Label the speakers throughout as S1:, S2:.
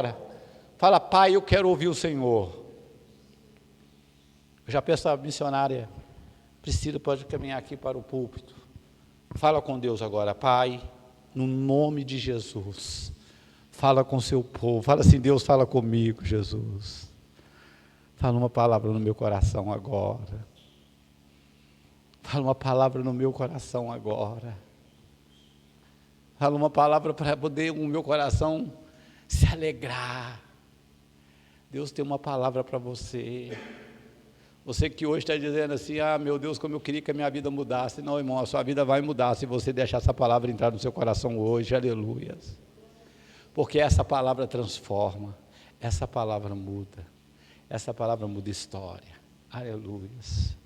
S1: agora. Fala, Pai, eu quero ouvir o Senhor. Eu já peço à missionária Priscila, pode caminhar aqui para o púlpito. Fala com Deus agora, Pai, no nome de Jesus. Fala com o seu povo. Fala assim, Deus, fala comigo, Jesus. Fala uma palavra no meu coração agora. Fala uma palavra no meu coração agora. Fala uma palavra para poder o meu coração se alegrar. Deus tem uma palavra para você. Você que hoje está dizendo assim, meu Deus, como eu queria que a minha vida mudasse. Não, irmão, a sua vida vai mudar se você deixar essa palavra entrar no seu coração hoje, aleluias. Porque essa palavra transforma, essa palavra muda história, aleluias.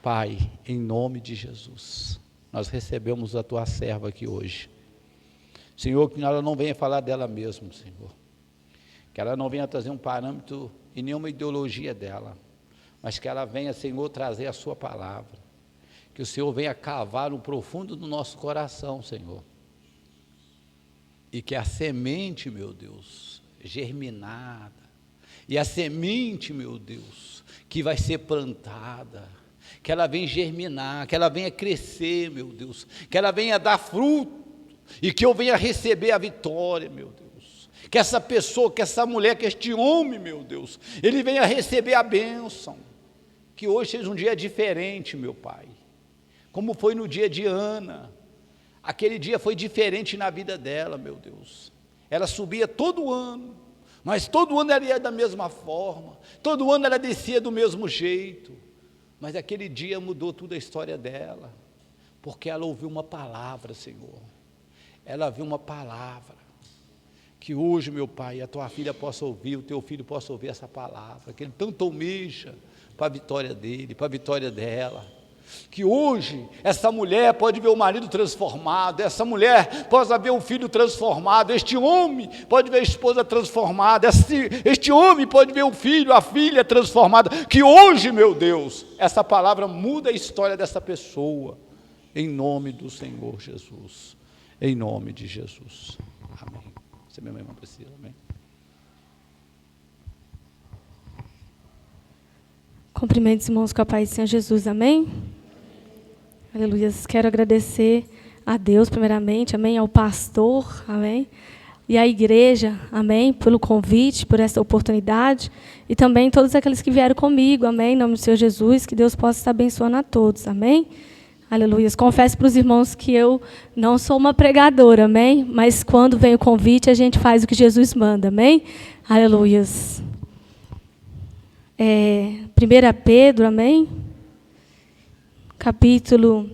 S1: Pai, em nome de Jesus, nós recebemos a tua serva aqui hoje. Senhor, que ela não venha falar dela mesma, Senhor. Que ela não venha trazer um parâmetro e nenhuma ideologia dela. Mas que ela venha, Senhor, trazer a sua palavra. Que o Senhor venha cavar no profundo do nosso coração, Senhor. E que a semente, meu Deus, germinada, e a semente, meu Deus, que vai ser plantada, que ela venha germinar, que ela venha crescer, meu Deus, que ela venha dar fruto, e que eu venha receber a vitória, meu Deus. Que essa pessoa, que essa mulher, que este homem, meu Deus, ele venha receber a bênção. Que hoje seja um dia diferente, meu Pai, como foi no dia de Ana. Aquele dia foi diferente na vida dela, meu Deus. Ela subia todo ano, mas todo ano ela ia da mesma forma, todo ano ela descia do mesmo jeito, mas aquele dia mudou toda a história dela, porque ela ouviu uma palavra, Senhor. Ela viu uma palavra. Que hoje, meu Pai, a tua filha possa ouvir, o teu filho possa ouvir essa palavra, que ele tanto almeja para a vitória dele, para a vitória dela. Que hoje essa mulher pode ver o marido transformado, essa mulher pode ver o filho transformado, este homem pode ver a esposa transformada, este homem pode ver o filho, a filha transformada. Que hoje, meu Deus, essa palavra muda a história dessa pessoa, em nome do Senhor Jesus, em nome de Jesus, amém. Você é minha irmã Priscila, amém.
S2: Cumprimentos, irmãos, com a paz do Senhor Jesus, amém? Aleluia. Quero agradecer a Deus, primeiramente, amém, ao pastor, amém, e à igreja, amém, pelo convite, por essa oportunidade, e também todos aqueles que vieram comigo, amém, em nome do Senhor Jesus, que Deus possa estar abençoando a todos, amém? Aleluia. Confesso para os irmãos que eu não sou uma pregadora, amém, mas quando vem o convite, a gente faz o que Jesus manda, amém? Aleluia. 1 Pedro, amém? Capítulo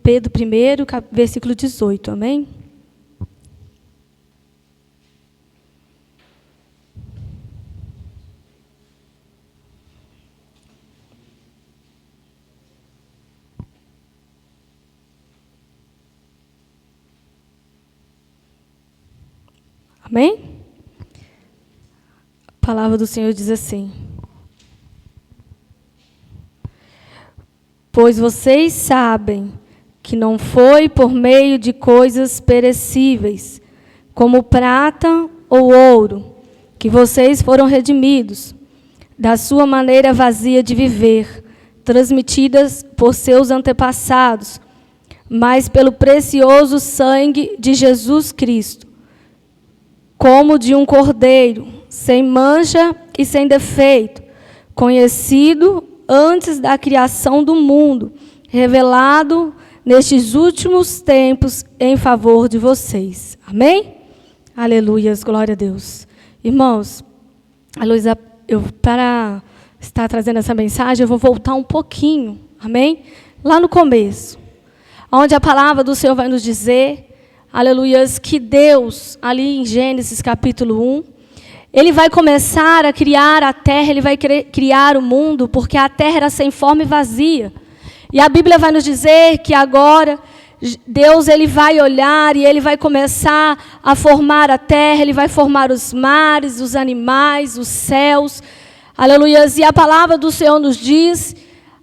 S2: Pedro 1, versículo 18, amém? Amém? A palavra do Senhor diz assim: pois vocês sabem que não foi por meio de coisas perecíveis, como prata ou ouro, que vocês foram redimidos, da sua maneira vazia de viver, transmitidas por seus antepassados, mas pelo precioso sangue de Jesus Cristo, como de um cordeiro, sem mancha e sem defeito, conhecido antes da criação do mundo, revelado nestes últimos tempos em favor de vocês. Amém? Aleluias, glória a Deus. Irmãos, Luísa, para estar trazendo essa mensagem, eu vou voltar um pouquinho, amém? Lá no começo, onde a palavra do Senhor vai nos dizer, aleluias, que Deus, ali em Gênesis capítulo 1, Ele vai começar a criar a terra, Ele vai criar o mundo, porque a terra era sem forma e vazia. E a Bíblia vai nos dizer que agora Deus ele vai olhar e Ele vai começar a formar a terra, Ele vai formar os mares, os animais, os céus, aleluias. E a palavra do Senhor nos diz,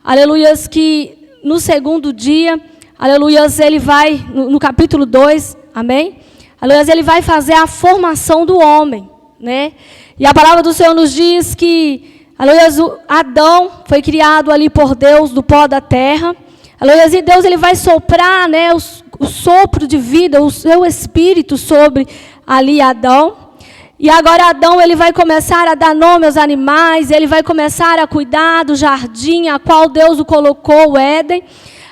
S2: aleluias, que no segundo dia, aleluias, Ele vai, no capítulo 2, amém? aleluia, ele vai fazer a formação do homem, né? E a palavra do Senhor nos diz que, aleluia, Adão foi criado ali por Deus do pó da terra. Aleluia, e Deus ele vai soprar, né, o sopro de vida, o seu espírito sobre ali Adão. E agora Adão ele vai começar a dar nome aos animais, ele vai começar a cuidar do jardim a qual Deus o colocou, o Éden.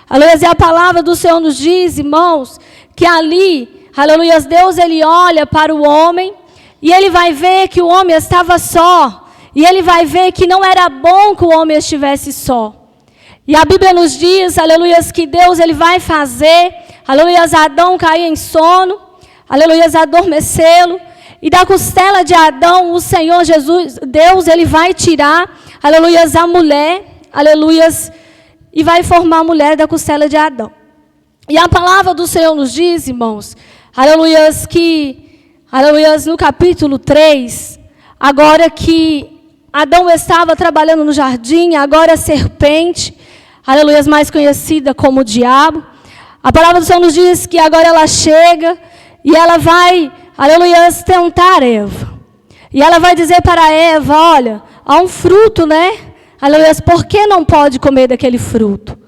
S2: Aleluia, e a palavra do Senhor nos diz, irmãos, que ali, aleluia, Deus ele olha para o homem e ele vai ver que o homem estava só. E ele vai ver que não era bom que o homem estivesse só. E a Bíblia nos diz, aleluia, que Deus ele vai fazer, aleluia, Adão cair em sono, aleluia, adormecê-lo. E da costela de Adão, o Senhor Jesus, Deus, ele vai tirar, aleluia, a mulher, aleluia, e vai formar a mulher da costela de Adão. E a palavra do Senhor nos diz, irmãos, aleluia, que, aleluia, no capítulo 3, agora que Adão estava trabalhando no jardim, agora a serpente, aleluia, mais conhecida como o diabo, a palavra do Senhor nos diz que agora ela chega e ela vai, aleluia, tentar Eva. E ela vai dizer para Eva, olha, há um fruto, né? Aleluia, por que não pode comer daquele fruto?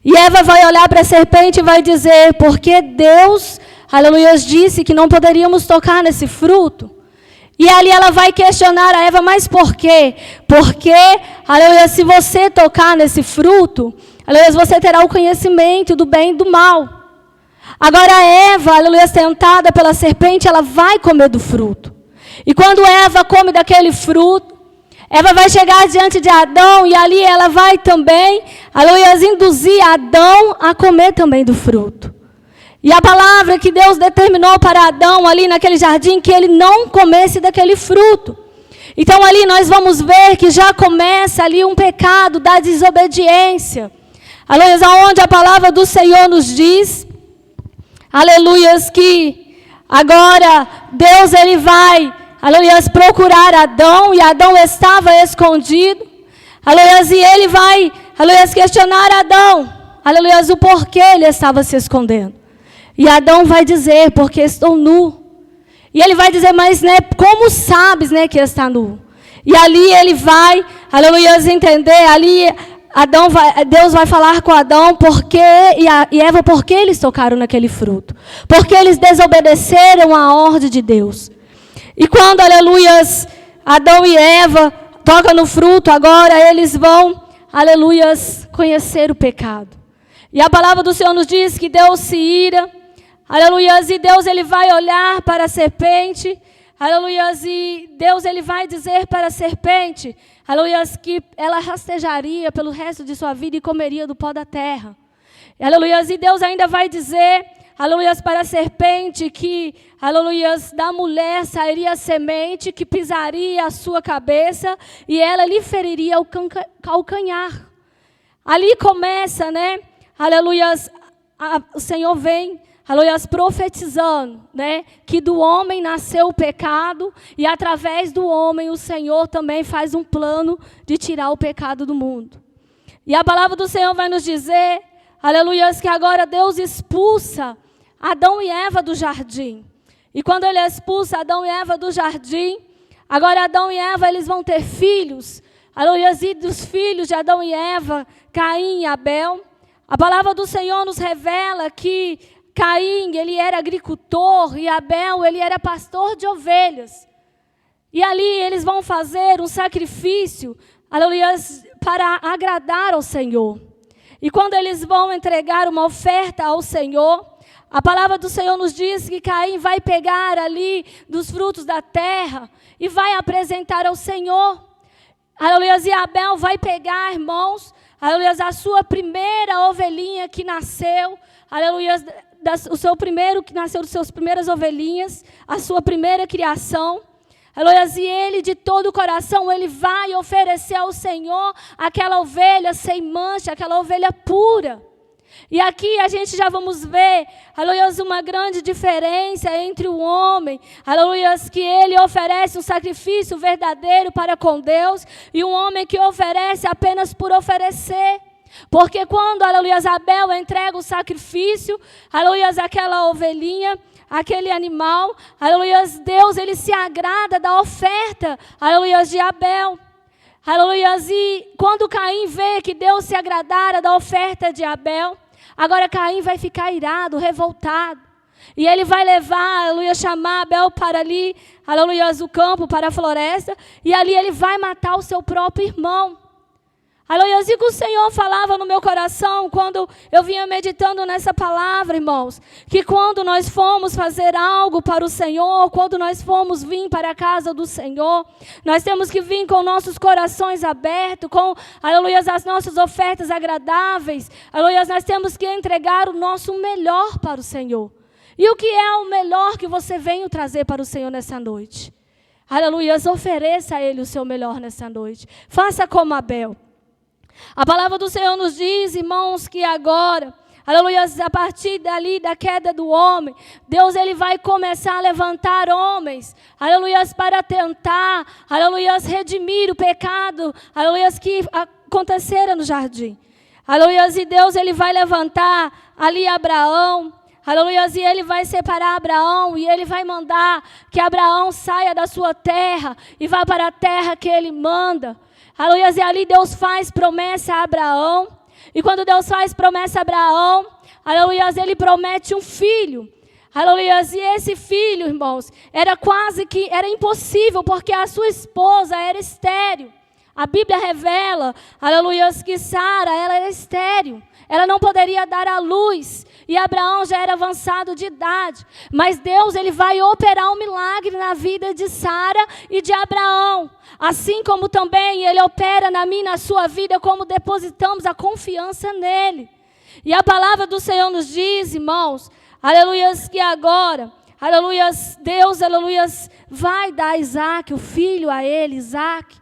S2: E Eva vai olhar para a serpente e vai dizer, porque Deus, aleluia, disse que não poderíamos tocar nesse fruto. E ali ela vai questionar a Eva, mas por quê? Porque, aleluia, se você tocar nesse fruto, aleluia, você terá o conhecimento do bem e do mal. Agora Eva, aleluia, tentada pela serpente, ela vai comer do fruto. E quando Eva come daquele fruto, Eva vai chegar diante de Adão e ali ela vai também, aleluia, induzir Adão a comer também do fruto. E a palavra que Deus determinou para Adão ali naquele jardim, que ele não comesse daquele fruto. Então ali nós vamos ver que já começa ali um pecado da desobediência. Aleluia, onde a palavra do Senhor nos diz, aleluia, que agora Deus ele vai, aleluia, procurar Adão, e Adão estava escondido. Aleluia, e ele vai, aleluia, questionar Adão, aleluia, o porquê ele estava se escondendo. E Adão vai dizer, porque estou nu. E ele vai dizer, mas né, como sabes, né, que está nu? E ali ele vai, aleluia, entender, ali Deus vai falar com Adão e Eva, por que eles tocaram naquele fruto? Porque eles desobedeceram a ordem de Deus. E quando, aleluia, Adão e Eva tocam no fruto, agora eles vão, aleluia, conhecer o pecado. E a palavra do Senhor nos diz que Deus se ira, aleluia, e Deus ele vai olhar para a serpente, aleluia, e Deus ele vai dizer para a serpente, aleluia, que ela rastejaria pelo resto de sua vida e comeria do pó da terra. Aleluia, e Deus ainda vai dizer, aleluia, para a serpente que, aleluia, da mulher sairia a semente que pisaria a sua cabeça e ela lhe feriria o calcanhar. Ali começa, né, aleluia, o Senhor vem, aleluia, profetizando, né, que do homem nasceu o pecado e através do homem o Senhor também faz um plano de tirar o pecado do mundo. E a palavra do Senhor vai nos dizer, aleluia, que agora Deus expulsa Adão e Eva do jardim. E quando ele expulsa Adão e Eva do jardim, agora Adão e Eva eles vão ter filhos, aleluia, e dos filhos de Adão e Eva, Caim e Abel. A palavra do Senhor nos revela que Caim, ele era agricultor e Abel, ele era pastor de ovelhas. E ali eles vão fazer um sacrifício, aleluia, para agradar ao Senhor. E quando eles vão entregar uma oferta ao Senhor, a palavra do Senhor nos diz que Caim vai pegar ali dos frutos da terra e vai apresentar ao Senhor. Aleluia, e Abel vai pegar, irmãos, aleluia, a sua primeira ovelhinha que nasceu, aleluia, o seu primeiro que nasceu das suas primeiras ovelhinhas, a sua primeira criação. Aleluia, e ele de todo o coração, ele vai oferecer ao Senhor aquela ovelha sem mancha, aquela ovelha pura. E aqui a gente já vamos ver, aleluia, uma grande diferença entre o homem, aleluia, que ele oferece um sacrifício verdadeiro para com Deus, e um homem que oferece apenas por oferecer. Porque quando, aleluia, Abel entrega o sacrifício, aleluia, aquela ovelhinha, aquele animal, aleluia, Deus, ele se agrada da oferta, aleluia, de Abel. Aleluia, e quando Caim vê que Deus se agradara da oferta de Abel, agora Caim vai ficar irado, revoltado. E ele vai levar, aleluia, chamar Abel para ali, aleluia, o campo, para a floresta, e ali ele vai matar o seu próprio irmão. Aleluia, e que o Senhor falava no meu coração, quando eu vinha meditando nessa palavra, irmãos, que quando nós formos fazer algo para o Senhor, quando nós formos vir para a casa do Senhor, nós temos que vir com nossos corações abertos, com, aleluia, as nossas ofertas agradáveis, aleluia, nós temos que entregar o nosso melhor para o Senhor. E o que é o melhor que você veio trazer para o Senhor nessa noite? Aleluia, ofereça a Ele o seu melhor nessa noite. Faça como Abel. A palavra do Senhor nos diz, irmãos, que agora, aleluia, a partir dali, da queda do homem, Deus, ele vai começar a levantar homens, aleluia, para tentar, aleluia, redimir o pecado, aleluia, que aconteceram no jardim. Aleluia, e Deus, ele vai levantar ali Abraão, aleluia, e ele vai separar Abraão, e ele vai mandar que Abraão saia da sua terra e vá para a terra que ele manda. Aleluia, e ali Deus faz promessa a Abraão. E quando Deus faz promessa a Abraão, aleluia, ele promete um filho. Aleluia, e esse filho, irmãos, era impossível, porque a sua esposa era estéril. A Bíblia revela, aleluia, que Sara, ela era estéril. Ela não poderia dar à luz. E Abraão já era avançado de idade. Mas Deus, ele vai operar um milagre na vida de Sara e de Abraão. Assim como também ele opera na minha e na sua vida, como depositamos a confiança nele. E a palavra do Senhor nos diz, irmãos, aleluia, que agora, aleluia, Deus, aleluia, vai dar a Isaac, o filho a ele, Isaac.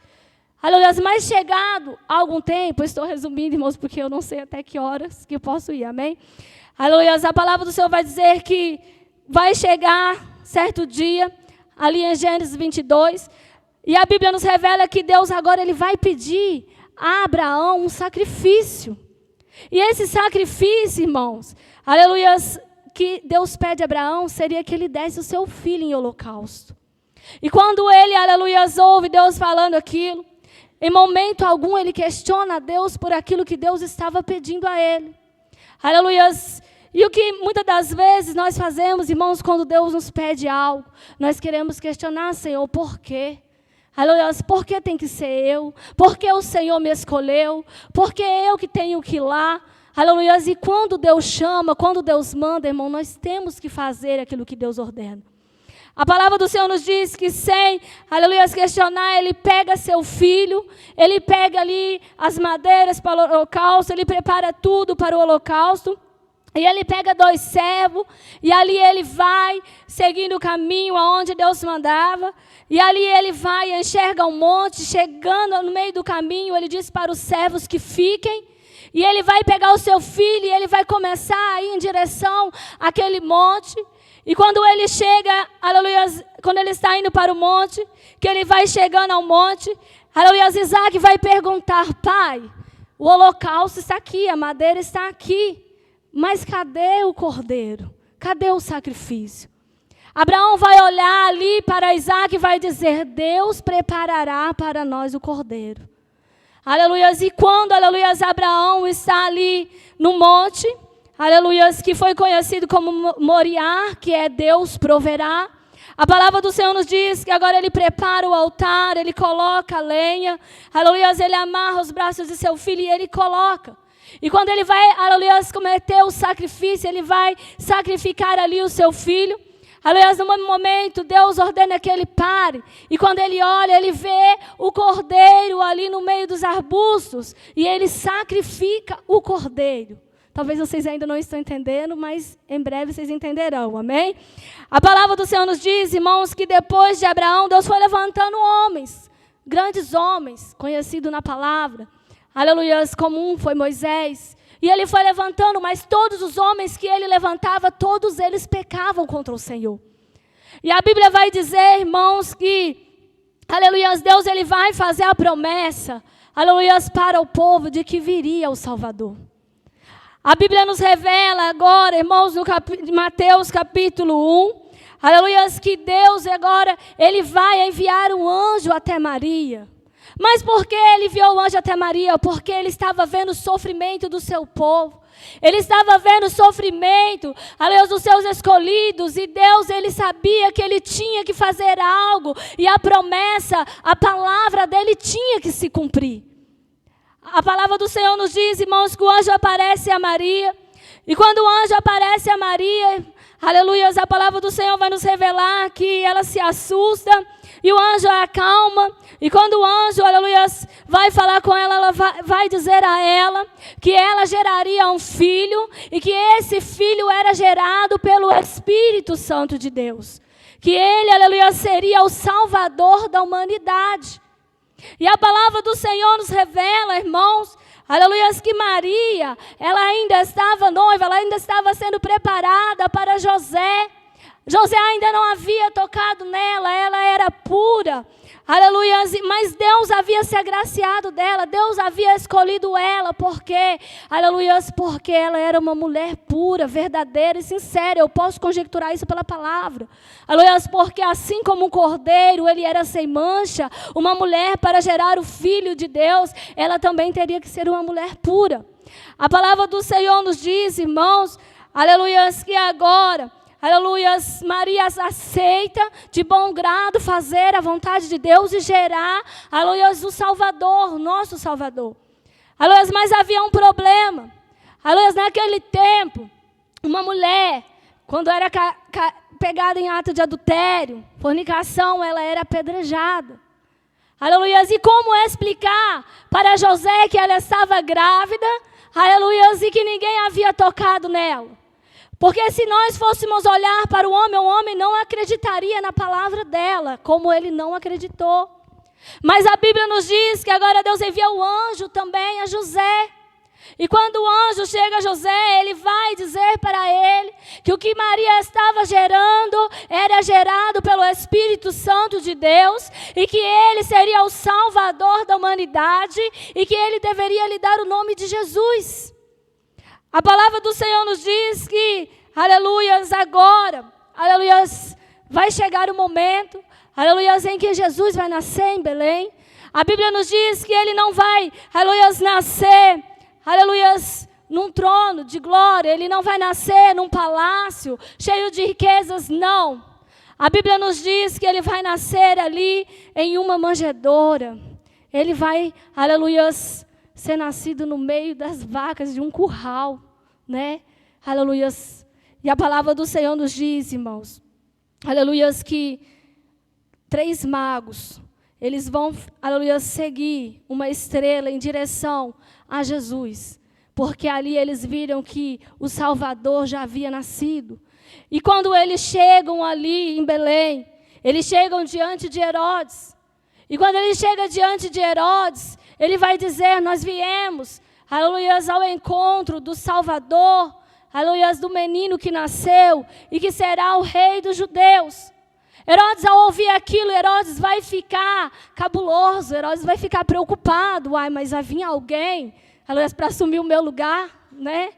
S2: Aleluia, mas chegado algum tempo, estou resumindo, irmãos, porque eu não sei até que horas que eu posso ir, amém? Aleluia, a palavra do Senhor vai dizer que vai chegar certo dia, ali em Gênesis 22, e a Bíblia nos revela que Deus agora ele vai pedir a Abraão um sacrifício. E esse sacrifício, irmãos, aleluia, que Deus pede a Abraão, seria que ele desse o seu filho em holocausto. E quando ele, aleluia, ouve Deus falando aquilo, em momento algum ele questiona a Deus por aquilo que Deus estava pedindo a ele. Aleluia. E o que muitas das vezes nós fazemos, irmãos, quando Deus nos pede algo, nós queremos questionar, Senhor, por quê? Aleluia, por que tem que ser eu? Por que o Senhor me escolheu? Por que eu que tenho que ir lá? Aleluia, e quando Deus chama, quando Deus manda, irmão, nós temos que fazer aquilo que Deus ordena. A palavra do Senhor nos diz que sem, aleluia, questionar, ele pega seu filho, ele pega ali as madeiras para o holocausto, ele prepara tudo para o holocausto, e ele pega 2 servos, e ali ele vai seguindo o caminho aonde Deus mandava, e ali ele vai e enxerga um monte, chegando no meio do caminho, ele diz para os servos que fiquem, e ele vai pegar o seu filho, e ele vai começar a ir em direção àquele monte. E quando ele chega, aleluia, quando ele está indo para o monte, que ele vai chegando ao monte, aleluia, Isaac vai perguntar, pai, o holocausto está aqui, a madeira está aqui, mas cadê o cordeiro? Cadê o sacrifício? Abraão vai olhar ali para Isaac e vai dizer, Deus preparará para nós o cordeiro. Aleluia, e quando, aleluia, Abraão está ali no monte, aleluia, que foi conhecido como Moriá, que é Deus proverá. A palavra do Senhor nos diz que agora ele prepara o altar, ele coloca a lenha, aleluia, ele amarra os braços de seu filho e ele coloca. E quando ele vai, aleluia, cometer o sacrifício, ele vai sacrificar ali o seu filho. Aleluia, no momento Deus ordena que ele pare. E quando ele olha, ele vê o cordeiro ali no meio dos arbustos. E ele sacrifica o cordeiro. Talvez vocês ainda não estão entendendo, mas em breve vocês entenderão, amém? A palavra do Senhor nos diz, irmãos, que depois de Abraão, Deus foi levantando homens, grandes homens, conhecidos na palavra. Aleluia, como um foi Moisés. E ele foi levantando, mas todos os homens que ele levantava, todos eles pecavam contra o Senhor. E a Bíblia vai dizer, irmãos, que, aleluia, Deus ele vai fazer a promessa, aleluia, para o povo de que viria o Salvador. A Bíblia nos revela agora, irmãos, no Mateus capítulo 1, aleluia, que Deus agora, Ele vai enviar um anjo até Maria. Mas por que Ele enviou o anjo até Maria? Porque Ele estava vendo o sofrimento do seu povo. Ele estava vendo o sofrimento, aleluia, dos seus escolhidos. E Deus, Ele sabia que Ele tinha que fazer algo. E a promessa, a palavra dEle tinha que se cumprir. A palavra do Senhor nos diz, irmãos, que o anjo aparece a Maria. E quando o anjo aparece a Maria, aleluia, a palavra do Senhor vai nos revelar que ela se assusta. E o anjo a acalma. E quando o anjo, aleluia, vai falar com ela, ela vai dizer a ela que ela geraria um filho. E que esse filho era gerado pelo Espírito Santo de Deus. Que ele, aleluia, seria o Salvador da humanidade. E a palavra do Senhor nos revela, irmãos, aleluia, que Maria, ela ainda estava noiva, ela ainda estava sendo preparada para José. José ainda não havia tocado nela, ela era pura, aleluia, mas Deus havia se agraciado dela, Deus havia escolhido ela, porque, aleluia, porque ela era uma mulher pura, verdadeira e sincera. Eu posso conjecturar isso pela palavra, aleluia, porque assim como um cordeiro, ele era sem mancha, uma mulher para gerar o filho de Deus, ela também teria que ser uma mulher pura. A palavra do Senhor nos diz, irmãos, aleluia, que agora, aleluia, Maria aceita de bom grado fazer a vontade de Deus e gerar, aleluia, o Salvador, nosso Salvador. Aleluia, mas havia um problema. Aleluia, naquele tempo, uma mulher, quando era pegada em ato de adultério, fornicação, ela era apedrejada. Aleluia, e como explicar para José que ela estava grávida, aleluia, e que ninguém havia tocado nela? Porque se nós fôssemos olhar para o homem não acreditaria na palavra dela, como ele não acreditou. Mas a Bíblia nos diz que agora Deus envia o anjo também a José. E quando o anjo chega a José, ele vai dizer para ele que o que Maria estava gerando era gerado pelo Espírito Santo de Deus e que ele seria o Salvador da humanidade e que ele deveria lhe dar o nome de Jesus. A palavra do Senhor nos diz que, aleluias, agora, aleluias, vai chegar o momento, aleluias, em que Jesus vai nascer em Belém. A Bíblia nos diz que ele não vai, aleluias, nascer, aleluias, num trono de glória. Ele não vai nascer num palácio cheio de riquezas, não. A Bíblia nos diz que ele vai nascer ali em uma manjedoura. Ele vai, aleluias, ser nascido no meio das vacas de um curral, né? Aleluias. E a palavra do Senhor nos diz, irmãos, aleluias, que 3 magos, eles vão, aleluias, seguir uma estrela em direção a Jesus, porque ali eles viram que o Salvador já havia nascido. E quando eles chegam ali em Belém, eles chegam diante de Herodes. E quando ele chega diante de Herodes, ele vai dizer, nós viemos, aleluias, ao encontro do Salvador, aleluias, do menino que nasceu e que será o rei dos judeus. Herodes, ao ouvir aquilo, Herodes vai ficar cabuloso, Herodes vai ficar preocupado. Mas vai vir alguém, aleluias, para assumir o meu lugar, né?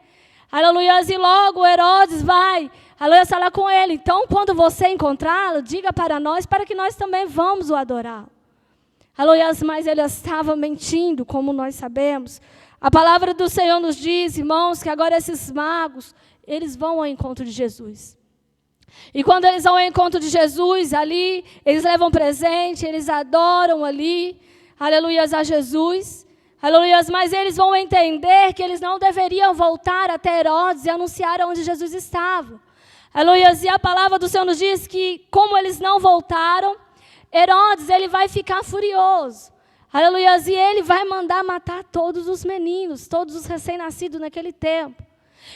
S2: Aleluias, e logo Herodes vai, aleluias, falar com ele. Então, quando você encontrá-lo, diga para nós, para que nós também vamos o adorar. Aleluias, mas ele estava mentindo, como nós sabemos. A palavra do Senhor nos diz, irmãos, que agora esses magos, eles vão ao encontro de Jesus. E quando eles vão ao encontro de Jesus, ali, eles levam presente, eles adoram ali, aleluias, a Jesus. Aleluias, mas eles vão entender que eles não deveriam voltar até Herodes e anunciar onde Jesus estava. Aleluias, e a palavra do Senhor nos diz que, como eles não voltaram, Herodes, ele vai ficar furioso. Aleluias, e ele vai mandar matar todos os meninos, todos os recém-nascidos naquele tempo.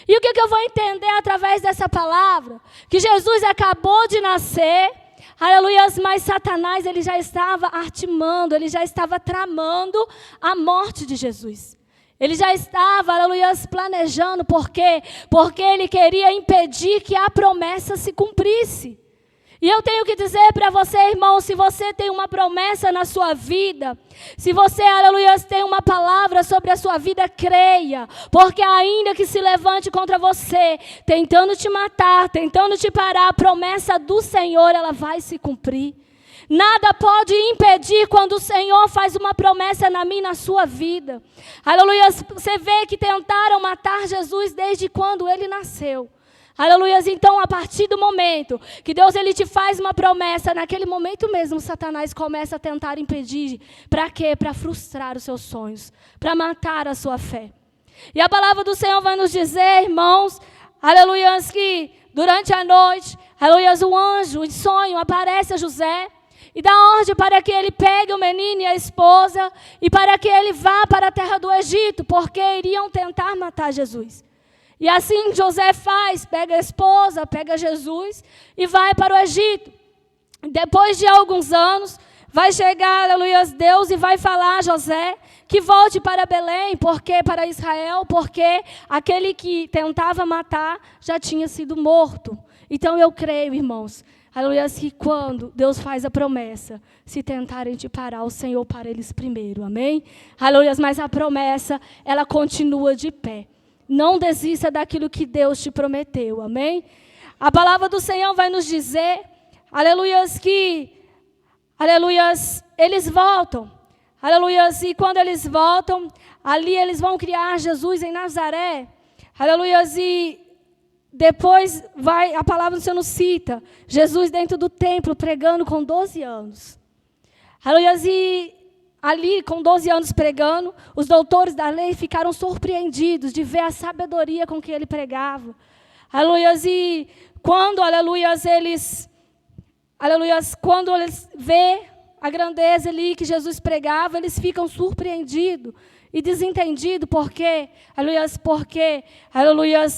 S2: E o que eu vou entender através dessa palavra? Que Jesus acabou de nascer, aleluias, mas Satanás, ele já estava artimando, ele já estava tramando a morte de Jesus. Ele já estava, aleluias, planejando. Por quê? Porque ele queria impedir que a promessa se cumprisse. E eu tenho que dizer para você, irmão, se você tem uma promessa na sua vida, se você, aleluia, tem uma palavra sobre a sua vida, creia. Porque ainda que se levante contra você, tentando te matar, tentando te parar, a promessa do Senhor, ela vai se cumprir. Nada pode impedir quando o Senhor faz uma promessa na minha e na sua vida. Aleluia, você vê que tentaram matar Jesus desde quando ele nasceu. Aleluia, então a partir do momento que Deus ele te faz uma promessa, naquele momento mesmo Satanás começa a tentar impedir. Para quê? Para frustrar os seus sonhos, para matar a sua fé. E a palavra do Senhor vai nos dizer, irmãos, aleluia, que durante a noite, aleluia, um anjo em sonho aparece a José e dá ordem para que ele pegue o menino e a esposa e para que ele vá para a terra do Egito, porque iriam tentar matar Jesus. E assim José faz, pega a esposa, pega Jesus e vai para o Egito. Depois de alguns anos, vai chegar, aleluia, Deus e vai falar a José que volte para Belém, para Israel, porque aquele que tentava matar já tinha sido morto. Então eu creio, irmãos, aleluia, que quando Deus faz a promessa, se tentarem te parar, o Senhor para eles primeiro, amém? Aleluia, mas a promessa, ela continua de pé. Não desista daquilo que Deus te prometeu, amém? A palavra do Senhor vai nos dizer, aleluias, que, aleluias, eles voltam, aleluias, e quando eles voltam, ali eles vão criar Jesus em Nazaré, aleluias, e depois vai, a palavra do Senhor nos cita, Jesus dentro do templo, pregando com 12 anos, aleluias, e ali, com 12 anos pregando, os doutores da lei ficaram surpreendidos de ver a sabedoria com que ele pregava. Aleluias, e quando, aleluias, quando eles vê a grandeza ali que Jesus pregava, eles ficam surpreendidos e desentendidos, porque, aleluias,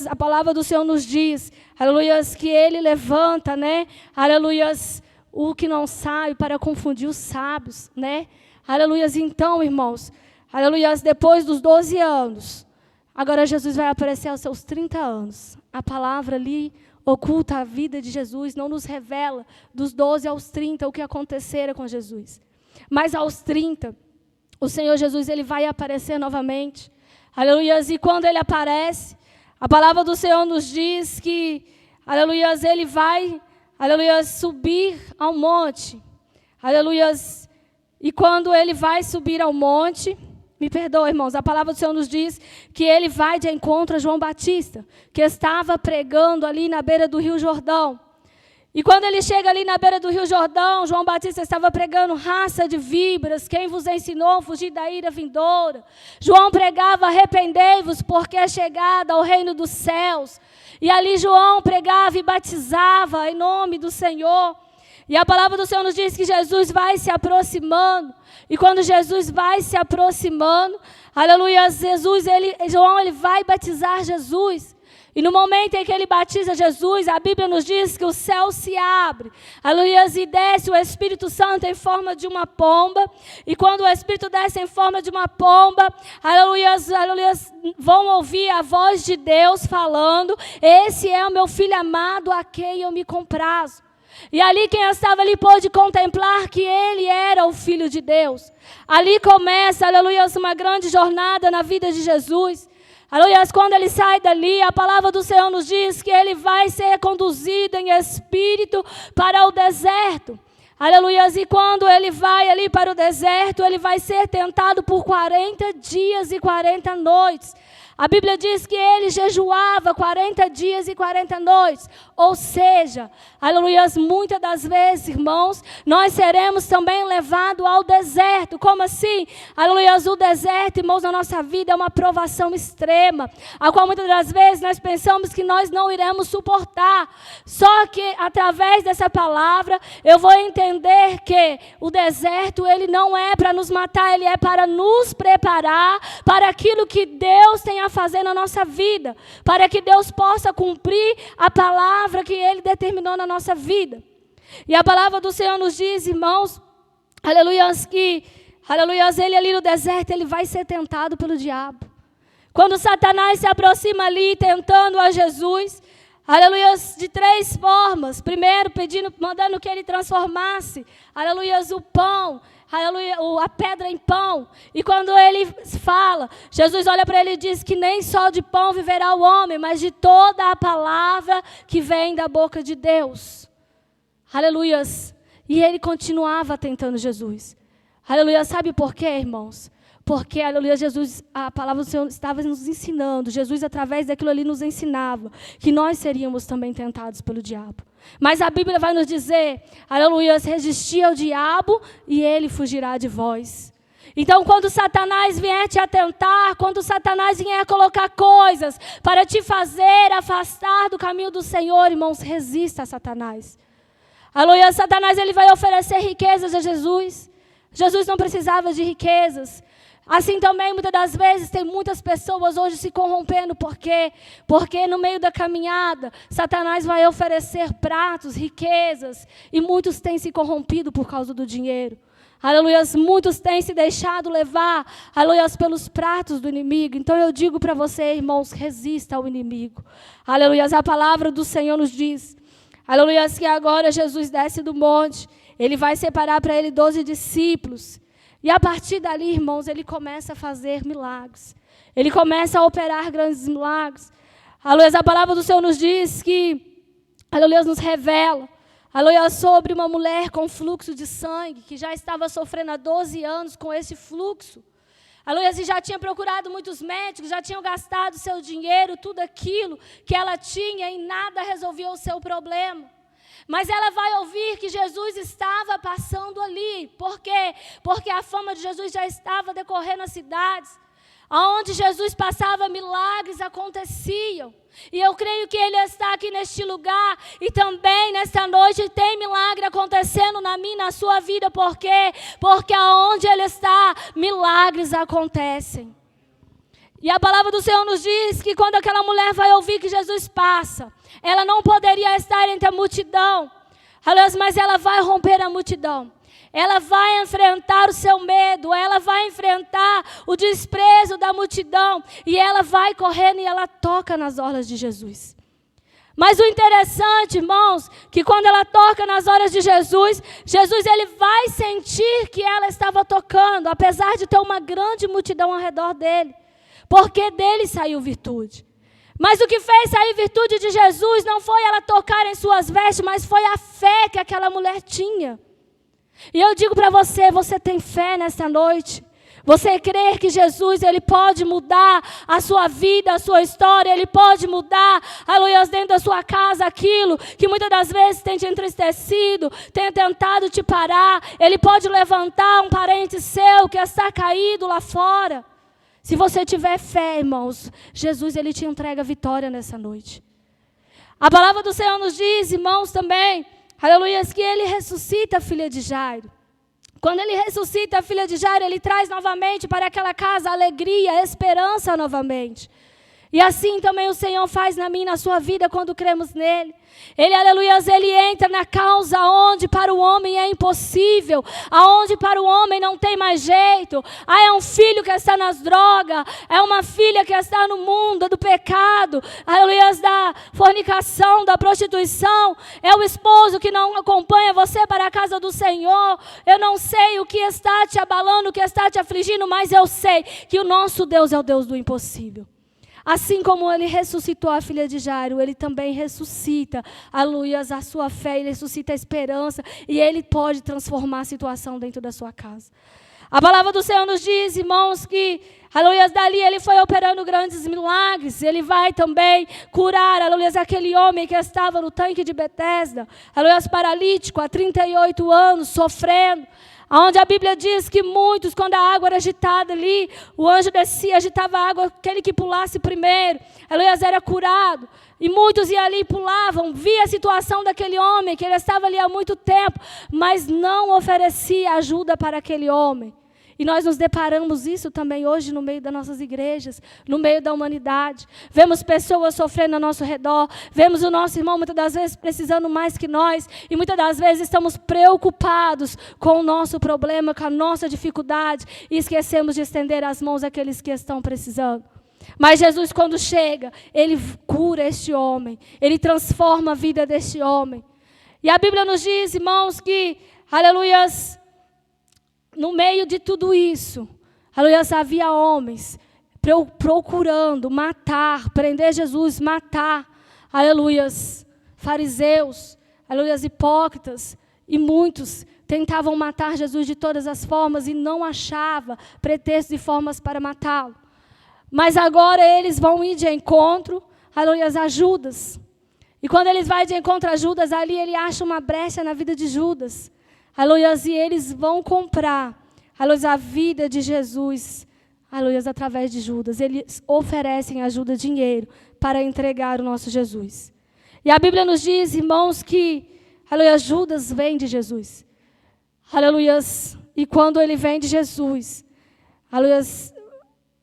S2: a palavra do Senhor nos diz, aleluias, que ele levanta, né, aleluias, o que não sabe para confundir os sábios, né, aleluias, então, irmãos, aleluias, depois dos 12 anos, agora Jesus vai aparecer aos seus 30 anos. A palavra ali oculta a vida de Jesus, não nos revela dos 12 aos 30 o que acontecera com Jesus. Mas aos 30, o Senhor Jesus ele vai aparecer novamente. Aleluias, e quando ele aparece, a palavra do Senhor nos diz que, aleluias, ele vai, aleluias, subir ao monte. Aleluias. E quando ele vai subir ao monte, me perdoa, irmãos, a palavra do Senhor nos diz que ele vai de encontro a João Batista, que estava pregando ali na beira do Rio Jordão. E quando ele chega ali na beira do Rio Jordão, João Batista estava pregando raça de víboras, quem vos ensinou a fugir da ira vindoura. João pregava, arrependei-vos, porque é chegada ao reino dos céus. E ali João pregava e batizava em nome do Senhor. E a palavra do Senhor nos diz que Jesus vai se aproximando. E quando Jesus vai se aproximando, aleluia, João ele vai batizar Jesus. E no momento em que ele batiza Jesus, a Bíblia nos diz que o céu se abre, aleluia, e desce o Espírito Santo em forma de uma pomba. E quando o Espírito desce em forma de uma pomba, aleluia, vão ouvir a voz de Deus falando: esse é o meu filho amado a quem eu me comprazo. E ali quem estava ali pôde contemplar que ele era o Filho de Deus. Ali começa, aleluia, uma grande jornada na vida de Jesus. Aleluia, quando ele sai dali, a palavra do Senhor nos diz que ele vai ser conduzido em espírito para o deserto. Aleluia, e quando ele vai ali para o deserto, ele vai ser tentado por 40 dias e 40 noites. A Bíblia diz que ele jejuava 40 dias e 40 noites. Ou seja, aleluia, muitas das vezes, irmãos, nós seremos também levados ao deserto. Como assim? Aleluia, o deserto, irmãos, na nossa vida é uma provação extrema, a qual muitas das vezes nós pensamos que nós não iremos suportar. Só que através dessa palavra, eu vou entender que o deserto, ele não é para nos matar, ele é para nos preparar para aquilo que Deus tem a fazer na nossa vida, para que Deus possa cumprir a palavra que Ele determinou na nossa vida. E a palavra do Senhor nos diz, irmãos, aleluias, que, aleluias, ele ali no deserto, ele vai ser tentado pelo diabo. Quando Satanás se aproxima ali, tentando a Jesus, aleluia, de 3 formas. Primeiro, mandando que ele transformasse, aleluia, o pão, aleluia, a pedra em pão. E quando ele fala, Jesus olha para ele e diz que nem só de pão viverá o homem, mas de toda a palavra que vem da boca de Deus. Aleluia. E ele continuava tentando Jesus. Aleluia, sabe por quê, irmãos? Porque, aleluia, Jesus, a palavra do Senhor estava nos ensinando. Jesus, através daquilo ali, nos ensinava que nós seríamos também tentados pelo diabo. Mas a Bíblia vai nos dizer, aleluia, resistir ao diabo e ele fugirá de vós. Então, quando Satanás vier te atentar, quando Satanás vier colocar coisas para te fazer afastar do caminho do Senhor, irmãos, resista a Satanás. Aleluia, Satanás, ele vai oferecer riquezas a Jesus. Jesus não precisava de riquezas. Assim também, muitas das vezes, tem muitas pessoas hoje se corrompendo. Por quê? Porque no meio da caminhada, Satanás vai oferecer pratos, riquezas, e muitos têm se corrompido por causa do dinheiro. Aleluia, muitos têm se deixado levar, aleluia, pelos pratos do inimigo. Então eu digo para você, irmãos, resista ao inimigo. Aleluia, a palavra do Senhor nos diz, aleluia, que agora Jesus desce do monte, ele vai separar para ele 12 discípulos. E a partir dali, irmãos, ele começa a fazer milagres. Ele começa a operar grandes milagres. Aleluia, a palavra do Senhor nos diz que, aleluia, nos revela, aleluia, sobre uma mulher com fluxo de sangue, que já estava sofrendo há 12 anos com esse fluxo. Aleluia, e já tinha procurado muitos médicos, já tinham gastado seu dinheiro, tudo aquilo que ela tinha e nada resolvia o seu problema. Mas ela vai ouvir que Jesus estava passando ali. Por quê? Porque a fama de Jesus já estava decorrendo nas cidades. Onde Jesus passava, milagres aconteciam. E eu creio que Ele está aqui neste lugar. E também nesta noite tem milagre acontecendo na minha e na sua vida. Por quê? Porque aonde Ele está, milagres acontecem. E a palavra do Senhor nos diz que quando aquela mulher vai ouvir que Jesus passa, ela não poderia estar entre a multidão, mas ela vai romper a multidão. Ela vai enfrentar o seu medo, ela vai enfrentar o desprezo da multidão, e ela vai correndo e ela toca nas orlas de Jesus. Mas o interessante, irmãos, que quando ela toca nas orlas de Jesus, ele vai sentir que ela estava tocando, apesar de ter uma grande multidão ao redor dele. Porque dele saiu virtude. Mas o que fez sair virtude de Jesus não foi ela tocar em suas vestes, mas foi a fé que aquela mulher tinha. E eu digo para você, você tem fé nessa noite? Você crê que Jesus, Ele pode mudar a sua vida, a sua história, Ele pode mudar, aleluia, dentro da sua casa, aquilo que muitas das vezes tem te entristecido, tem tentado te parar. Ele pode levantar um parente seu que está caído lá fora. Se você tiver fé, irmãos, Jesus, Ele te entrega vitória nessa noite. A palavra do Senhor nos diz, irmãos, também, aleluia, que Ele ressuscita a filha de Jairo. Quando Ele ressuscita a filha de Jairo, Ele traz novamente para aquela casa alegria, esperança novamente. E assim também o Senhor faz na minha e na sua vida quando cremos nele. Ele, aleluia, Ele entra na causa onde para o homem é impossível, aonde para o homem não tem mais jeito. É um filho que está nas drogas, é uma filha que está no mundo do pecado, aleluia, da fornicação, da prostituição. É o esposo que não acompanha você para a casa do Senhor. Eu não sei o que está te abalando, o que está te afligindo, mas eu sei que o nosso Deus é o Deus do impossível. Assim como Ele ressuscitou a filha de Jairo, Ele também ressuscita, aleluia, a sua fé, Ele ressuscita a esperança, e Ele pode transformar a situação dentro da sua casa. A palavra do Senhor nos diz, irmãos, que, aleluia, dali Ele foi operando grandes milagres. Ele vai também curar, aleluia, aquele homem que estava no tanque de Betesda, aleluia, paralítico, há 38 anos, sofrendo. Onde a Bíblia diz que muitos, quando a água era agitada ali, o anjo descia, agitava a água, aquele que pulasse primeiro, aleluia, era curado. E muitos iam ali e pulavam, via a situação daquele homem, que ele estava ali há muito tempo, mas não oferecia ajuda para aquele homem. E nós nos deparamos isso também hoje no meio das nossas igrejas, no meio da humanidade. Vemos pessoas sofrendo ao nosso redor, vemos o nosso irmão muitas das vezes precisando mais que nós, e muitas das vezes estamos preocupados com o nosso problema, com a nossa dificuldade, e esquecemos de estender as mãos àqueles que estão precisando. Mas Jesus, quando chega, ele cura este homem, ele transforma a vida deste homem. E a Bíblia nos diz, irmãos, que, aleluias, no meio de tudo isso, aleluias, havia homens procurando matar, prender Jesus, matar, aleluias, fariseus, aleluias, hipócritas, e muitos tentavam matar Jesus de todas as formas e não achava pretextos e formas para matá-lo. Mas agora eles vão ir de encontro, aleluias, a Judas. E quando eles vão de encontro a Judas, ali ele acha uma brecha na vida de Judas. Aleluias, e eles vão comprar, aleluias, a vida de Jesus, aleluias, através de Judas. Eles oferecem a Judas dinheiro para entregar o nosso Jesus. E a Bíblia nos diz, irmãos, que, aleluias, Judas vende Jesus. Aleluias, e quando ele vende Jesus, aleluias,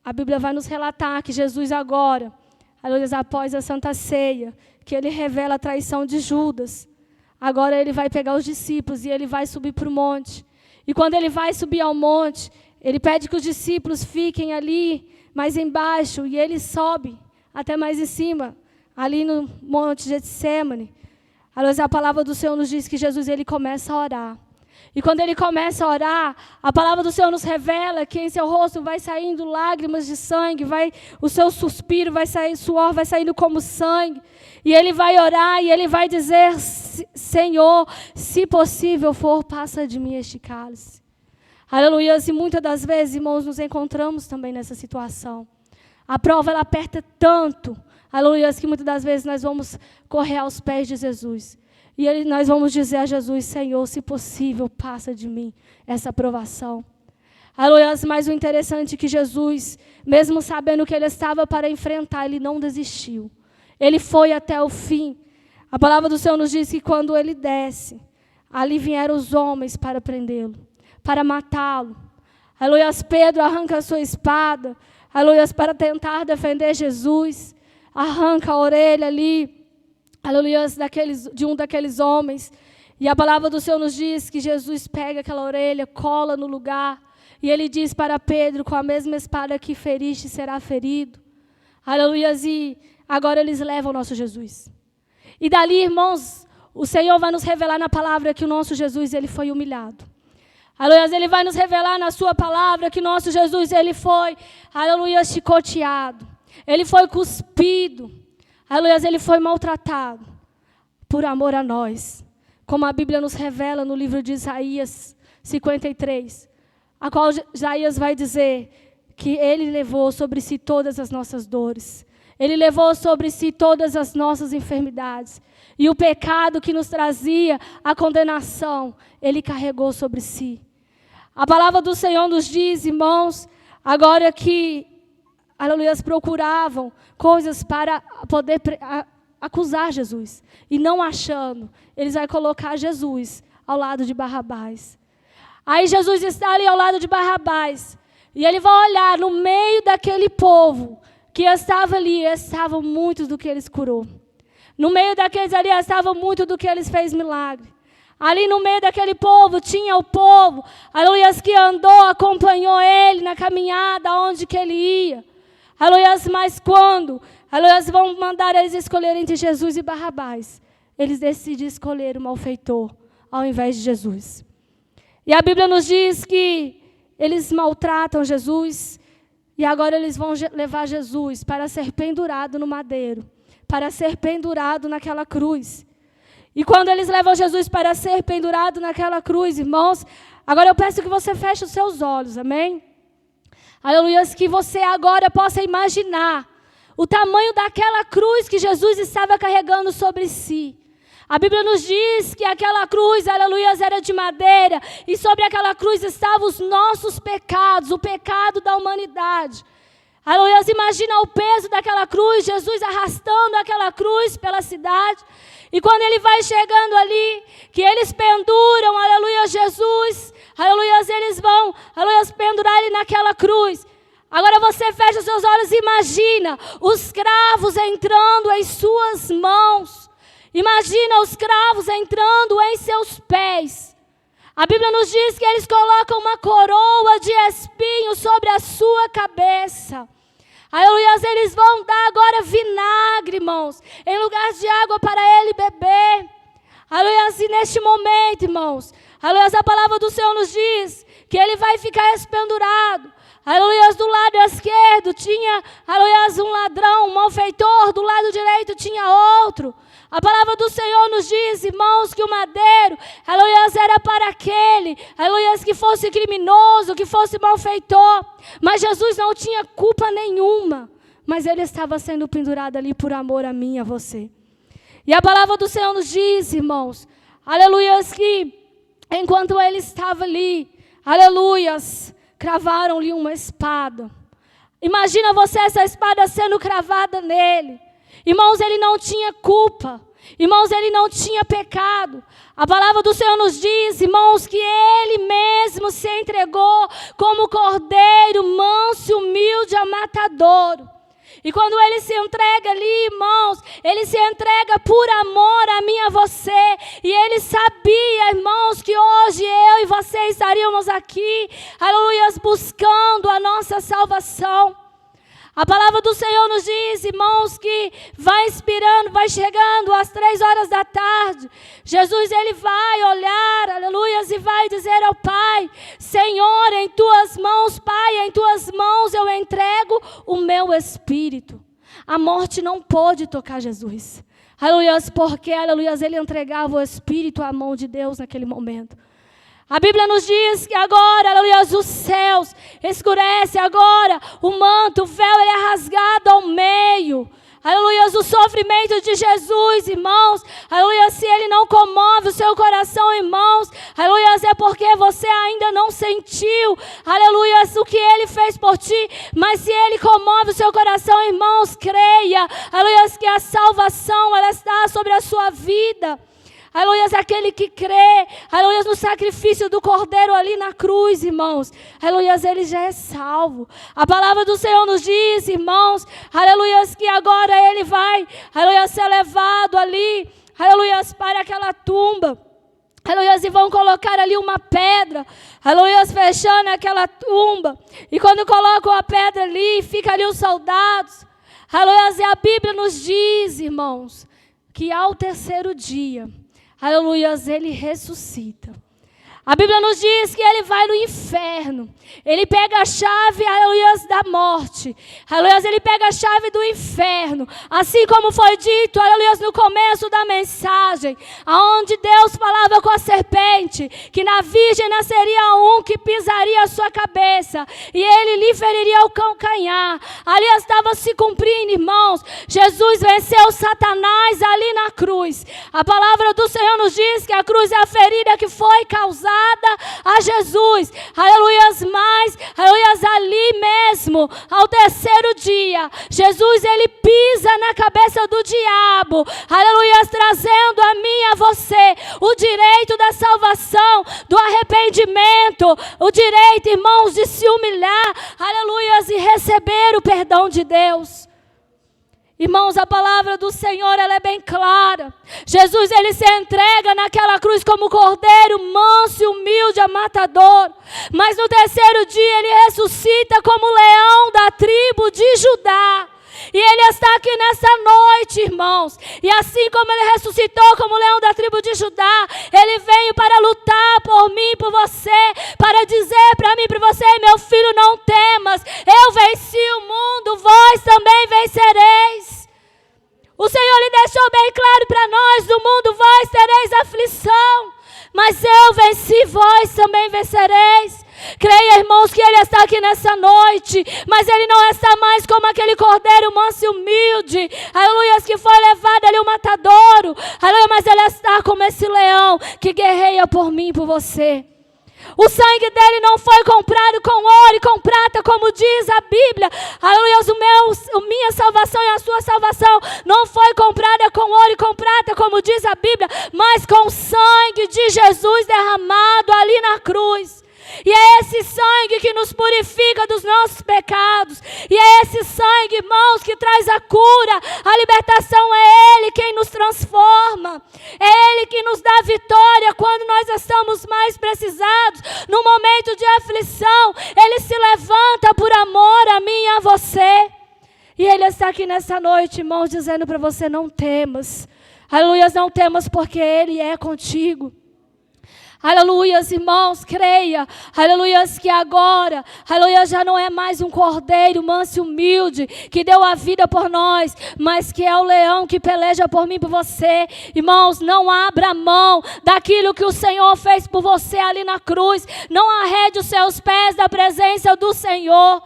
S2: a Bíblia vai nos relatar que Jesus agora, aleluias, após a Santa Ceia, que ele revela a traição de Judas. Agora ele vai pegar os discípulos e ele vai subir para o monte. E quando ele vai subir ao monte, ele pede que os discípulos fiquem ali, mais embaixo, e ele sobe até mais em cima, ali no monte de Getsêmani. A palavra do Senhor nos diz que Jesus ele começa a orar. E quando ele começa a orar, a palavra do Senhor nos revela que em seu rosto vai saindo lágrimas de sangue, o seu suspiro vai sair, suor vai saindo como sangue. E ele vai orar e ele vai dizer, Senhor, se possível for, passa de mim este cálice. Aleluia. E muitas das vezes, irmãos, nos encontramos também nessa situação. A prova, ela aperta tanto, aleluia, que muitas das vezes nós vamos correr aos pés de Jesus. E nós vamos dizer a Jesus, Senhor, se possível, passa de mim essa provação. Aleluia, mas o interessante é que Jesus, mesmo sabendo que ele estava para enfrentar, ele não desistiu. Ele foi até o fim. A palavra do Senhor nos diz que quando ele desce, ali vieram os homens para prendê-lo, para matá-lo. Aleluia, Pedro arranca a sua espada, aleluia, para tentar defender Jesus, arranca a orelha ali, aleluia, de um daqueles homens. E a palavra do Senhor nos diz que Jesus pega aquela orelha, cola no lugar, e ele diz para Pedro, com a mesma espada que feriste, será ferido. Aleluia, e agora eles levam o nosso Jesus. E dali, irmãos, o Senhor vai nos revelar na palavra que o nosso Jesus, ele foi humilhado. Aleluia, ele vai nos revelar na sua palavra que o nosso Jesus, ele foi, aleluia, chicoteado. Ele foi cuspido. Aleluia, ele foi maltratado por amor a nós. Como a Bíblia nos revela no livro de Isaías 53, a qual Isaías vai dizer que ele levou sobre si todas as nossas dores. Ele levou sobre si todas as nossas enfermidades. E o pecado que nos trazia a condenação, ele carregou sobre si. A palavra do Senhor nos diz, irmãos, agora que, aleluia, procuravam coisas para poder acusar Jesus. E não achando, eles vão colocar Jesus ao lado de Barrabás. Aí Jesus está ali ao lado de Barrabás. E ele vai olhar no meio daquele povo que estava ali, estavam muitos do que eles curou. No meio daqueles ali, estavam muitos do que eles fez milagre. Ali no meio daquele povo, tinha o povo, aleluia, que andou, acompanhou ele na caminhada, onde que ele ia. Aleluia, mas quando, aleluia, vão mandar eles escolherem entre Jesus e Barrabás, eles decidem escolher o malfeitor, ao invés de Jesus. E a Bíblia nos diz que eles maltratam Jesus, e agora eles vão levar Jesus para ser pendurado no madeiro, para ser pendurado naquela cruz. E quando eles levam Jesus para ser pendurado naquela cruz, irmãos, agora eu peço que você feche os seus olhos, amém? Aleluia, que você agora possa imaginar o tamanho daquela cruz que Jesus estava carregando sobre si. A Bíblia nos diz que aquela cruz, aleluia, era de madeira, e sobre aquela cruz estavam os nossos pecados, o pecado da humanidade. Aleluia, imagina o peso daquela cruz, Jesus arrastando aquela cruz pela cidade. E quando ele vai chegando ali, que eles penduram, aleluia, Jesus, aleluia, eles vão, aleluia, pendurar ele naquela cruz. Agora você fecha os seus olhos e imagina os cravos entrando em suas mãos. Imagina os cravos entrando em seus pés. A Bíblia nos diz que eles colocam uma coroa de espinhos sobre a sua cabeça. Aleluia, eles vão dar agora vinagre, irmãos, em lugar de água para ele beber. Aleluia, e neste momento, irmãos, aleluia, a palavra do Senhor nos diz que ele vai ficar espendurado. Aleluia, do lado esquerdo tinha, aleluia, um ladrão, um malfeitor, do lado direito tinha outro. A palavra do Senhor nos diz, irmãos, que o madeiro, aleluia, era para aquele, aleluia, que fosse criminoso, que fosse malfeitor. Mas Jesus não tinha culpa nenhuma, mas ele estava sendo pendurado ali por amor a mim e a você. E a palavra do Senhor nos diz, irmãos, aleluia, que enquanto ele estava ali, aleluia, cravaram-lhe uma espada. Imagina você essa espada sendo cravada nele. Irmãos, ele não tinha culpa. Irmãos, ele não tinha pecado. A palavra do Senhor nos diz, irmãos, que ele mesmo se entregou como cordeiro manso e humilde a matadouro. E quando ele se entrega ali, irmãos, ele se entrega por amor a mim e a você. E ele sabia, irmãos, que hoje eu e você estaríamos aqui, aleluia, buscando a nossa salvação. A palavra do Senhor nos diz, irmãos, que vai inspirando, vai chegando às 3 horas da tarde. Jesus, ele vai olhar, aleluia, e vai dizer ao Pai, Senhor, em tuas mãos, Pai, em tuas mãos eu entrego o meu espírito. A morte não pôde tocar Jesus. Aleluia, porque, aleluia, ele entregava o espírito à mão de Deus naquele momento. A Bíblia nos diz que agora, aleluia, os céus escurecem, agora o manto, o véu, ele é rasgado ao meio. Aleluia, o sofrimento de Jesus, irmãos, aleluia, se ele não comove o seu coração, irmãos, aleluia, é porque você ainda não sentiu, aleluia, o que ele fez por ti, mas se ele comove o seu coração, irmãos, creia, aleluia, que a salvação, ela está sobre a sua vida. Aleluia, aquele que crê, aleluia, no sacrifício do Cordeiro ali na cruz, irmãos, aleluia, ele já é salvo. A palavra do Senhor nos diz, irmãos, aleluia, que agora ele vai, aleluia, ser levado ali, aleluia, para aquela tumba. Aleluia, e vão colocar ali uma pedra, aleluia, fechando aquela tumba. E quando colocam a pedra ali, fica ali os soldados. Aleluia, e a Bíblia nos diz, irmãos, que ao terceiro dia, aleluia, ele ressuscita. A Bíblia nos diz que ele vai no inferno. Ele pega a chave, aleluia, da morte. Aleluia, ele pega a chave do inferno. Assim como foi dito, aleluia, no começo da mensagem, aonde Deus falava com a serpente, que na virgem nasceria um que pisaria a sua cabeça, e ele lhe feriria o calcanhar. Ali estava se cumprindo, irmãos. Jesus venceu Satanás ali na cruz. A palavra do Senhor nos diz que a cruz é a ferida que foi causada a Jesus, aleluia, mas, aleluia, ali mesmo, ao terceiro dia, Jesus, ele pisa na cabeça do diabo, aleluia, trazendo a mim e a você o direito da salvação, do arrependimento, o direito, irmãos, de se humilhar, aleluia, e receber o perdão de Deus. Irmãos, a palavra do Senhor, ela é bem clara. Jesus, ele se entrega naquela cruz como cordeiro manso e humilde a matador. Mas no terceiro dia, ele ressuscita como leão da tribo de Judá. E ele está aqui nessa noite, irmãos. E assim como ele ressuscitou como leão da tribo de Judá, ele veio para lutar por mim, por você, para dizer para mim, para você, meu filho, não temas. Eu venci o mundo, vós também vencereis. O Senhor lhe deixou bem claro para nós, do mundo vós tereis aflição, mas eu venci, vós também vencereis. Creia, irmãos, que ele está aqui nessa noite, mas ele não está mais como aquele cordeiro manso e humilde, aleluia, que foi levado ali o matadouro, aleluia, mas ele está como esse leão que guerreia por mim e por você. O sangue dele não foi comprado com ouro e com prata, como diz a Bíblia. Aleluia, minha salvação e a sua salvação não foi comprada com ouro e com prata, como diz a Bíblia, mas com o sangue de Jesus derramado ali na cruz. E é esse sangue que nos purifica dos nossos pecados. E é esse sangue, irmãos, que traz a cura, a libertação. É Ele quem nos transforma. É Ele que nos dá vitória quando nós estamos mais precisados. No momento de aflição, Ele se levanta por amor a mim e a você. E Ele está aqui nessa noite, irmãos, dizendo para você: não temas. Aleluia, não temas, porque Ele é contigo. Aleluia, irmãos, creia, aleluia, que agora, aleluia, já não é mais um cordeiro manso e humilde, que deu a vida por nós, mas que é o leão que peleja por mim e por você. Irmãos, não abra mão daquilo que o Senhor fez por você ali na cruz. Não arrede os seus pés da presença do Senhor.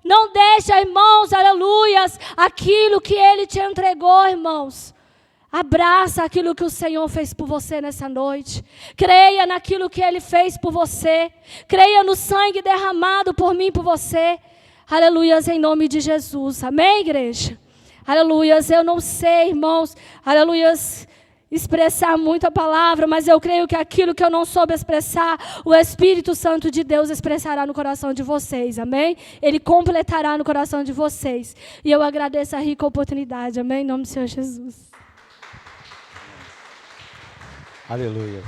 S2: Não deixa, irmãos, aleluia, aquilo que Ele te entregou, irmãos. Abraça aquilo que o Senhor fez por você nessa noite. Creia naquilo que Ele fez por você. Creia no sangue derramado por mim e por você. Aleluias, em nome de Jesus. Amém, igreja? Aleluias, eu não sei, irmãos, aleluias, expressar muito a palavra, mas eu creio que aquilo que eu não soube expressar, o Espírito Santo de Deus expressará no coração de vocês, amém? Ele completará no coração de vocês. E eu agradeço a rica oportunidade, amém? Em nome do Senhor Jesus.
S1: Aleluia.